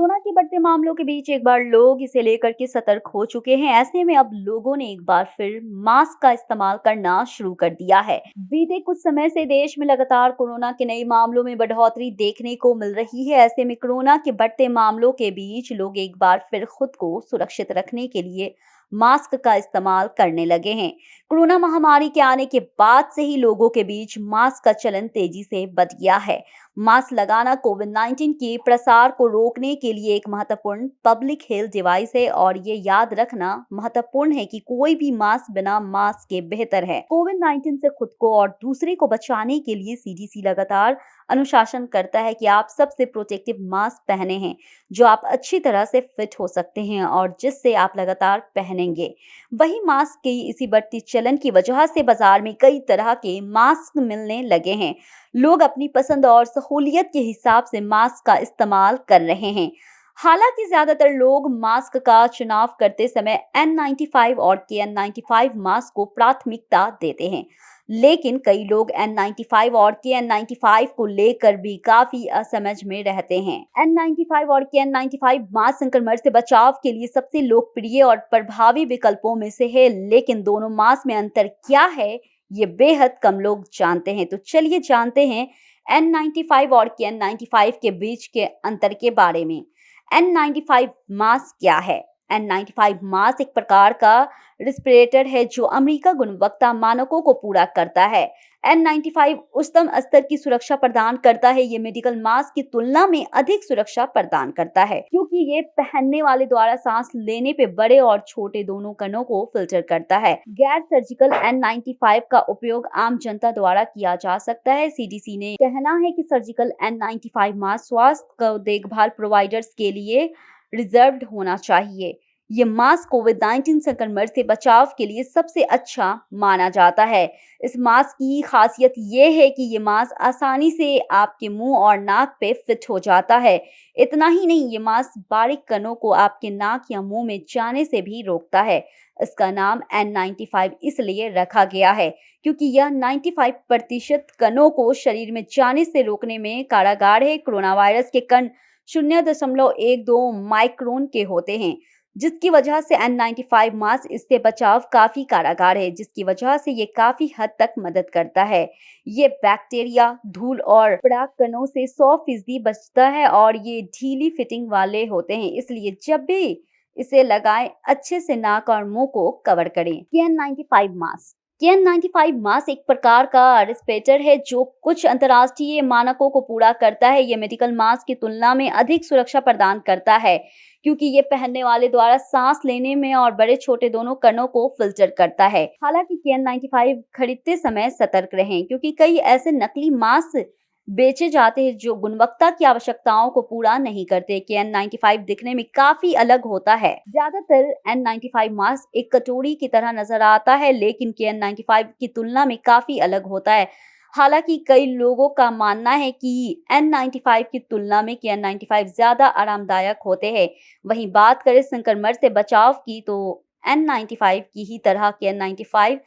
Corona के बढ़ते मामलों के बीच एक बार लोग इसे लेकर के सतर्क हो चुके हैं। ऐसे में अब लोगों ने एक बार फिर मास्क का इस्तेमाल करना शुरू कर दिया है। बीते कुछ समय से देश में लगातार कोरोना के नए मामलों में बढ़ोतरी देखने को मिल रही है। ऐसे में कोरोना के बढ़ते मामलों के बीच लोग एक बार फिर खुद को सुरक्षित रखने के लिए मास्क का इस्तेमाल करने लगे हैं। कोरोना महामारी के आने के बाद से ही लोगों के बीच मास्क का चलन तेजी से बढ़ गया है। मास्क लगाना कोविड-19 के प्रसार को रोकने के लिए एक महत्वपूर्ण पब्लिक हेल्थ डिवाइस है और ये याद रखना महत्वपूर्ण है कि कोई भी मास्क बिना मास्क के बेहतर है। कोविड-19 से खुद को और दूसरे को बचाने के लिए सीडीसी लगातार अनुशासन करता है कि आप सबसे प्रोटेक्टिव मास्क पहने हैं, जो आप अच्छी तरह से फिट हो सकते हैं और जिससे आप लगातार पहनेंगे। वही मास्क की इसी बढ़ती चलन की वजह से बाजार में कई तरह के मास्क मिलने लगे हैं। लोग अपनी पसंद और सहूलियत के हिसाब से मास्क का इस्तेमाल कर रहे हैं। हालांकि ज्यादातर लोग मास्क का चुनाव करते समय N95 और KN95 मास्क को प्राथमिकता देते हैं, लेकिन कई लोग N95 और KN95 को लेकर भी काफी असमझ में रहते हैं। N95 और KN95 मास्क संक्रमण से बचाव के लिए सबसे लोकप्रिय और प्रभावी विकल्पों में से है, लेकिन दोनों मास्क में अंतर क्या है ये बेहद कम लोग जानते हैं। तो चलिए जानते हैं N95 और KN95 के बीच के अंतर के बारे में। N95 मास्क क्या है? N95 मास्क एक प्रकार का रिस्पिरेटर है जो अमेरिका गुणवत्ता मानकों को पूरा करता है। N95 उच्चतम स्तर की सुरक्षा प्रदान करता है। ये मेडिकल मास्क की तुलना में अधिक सुरक्षा प्रदान करता है, क्योंकि ये पहनने वाले द्वारा सांस लेने पे बड़े और छोटे दोनों कणों को फिल्टर करता है। गैर सर्जिकल N95 का उपयोग आम जनता द्वारा किया जा सकता है। सीडीसी ने कहना है कि सर्जिकल N95 मास्क स्वास्थ्य देखभाल प्रोवाइडर्स के लिए रिजर्व्ड होना चाहिए। ये मास्क कोविड-19 संक्रमण से बचाव के लिए सबसे अच्छा माना जाता है। इस मास्क की खासियत ये है कि ये मास्क आसानी से आपके मुंह और नाक पे फिट हो जाता है। इतना ही नहीं, ये मास्क बारीक कणों को आपके नाक या मुंह में जाने से भी रोकता है। इसका नाम N95 इसलिए रखा गया है क्योंकि यह 95% कणों को शरीर में जाने से रोकने में कारगर है। कोरोना वायरस के कण 0.12 माइक्रोन के होते हैं, जिसकी वजह से N95 मास्क इससे बचाव काफी कारगर है, जिसकी वजह से ये काफी हद तक मदद करता है। ये बैक्टीरिया, धूल और पराग कणों से 100% बचता है और ये ढीली फिटिंग वाले होते हैं, इसलिए जब भी इसे लगाएं अच्छे से नाक और मुंह को कवर करें। KN95 मास्क KN95 मास्क एक प्रकार का रेस्पिरेटर है जो कुछ अंतर्राष्ट्रीय मानकों को पूरा करता है। ये मेडिकल मास्क की तुलना में अधिक सुरक्षा प्रदान करता है, क्योंकि ये पहनने वाले द्वारा सांस लेने में और बड़े छोटे दोनों कणों को फिल्टर करता है। हालांकि KN95 खरीदते समय सतर्क रहें, क्योंकि कई ऐसे नकली मास्क बेचे जाते हैं जो गुणवत्ता की आवश्यकताओं को पूरा नहीं करते। KN95 दिखने में काफी अलग होता है। ज्यादातर N95 मास्क एक कटोरी की तरह नजर आता है, लेकिन KN95 की तुलना में काफी अलग होता है। हालांकि कई लोगों का मानना है कि N95 की तुलना में KN95 ज्यादा आरामदायक होते हैं। वहीं बात करें संक्रमण से बचाव की, तो N95 की ही तरह KN95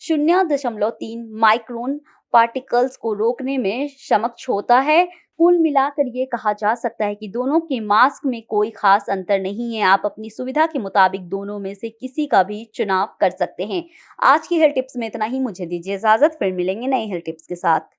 0.3 माइक्रोन पार्टिकल्स को रोकने में सक्षम होता है। कुल मिलाकर ये कहा जा सकता है कि दोनों के मास्क में कोई खास अंतर नहीं है। आप अपनी सुविधा के मुताबिक दोनों में से किसी का भी चुनाव कर सकते हैं। आज की हेल्थ टिप्स में इतना ही। मुझे दीजिए इजाजत, फिर मिलेंगे नई हेल्थ टिप्स के साथ।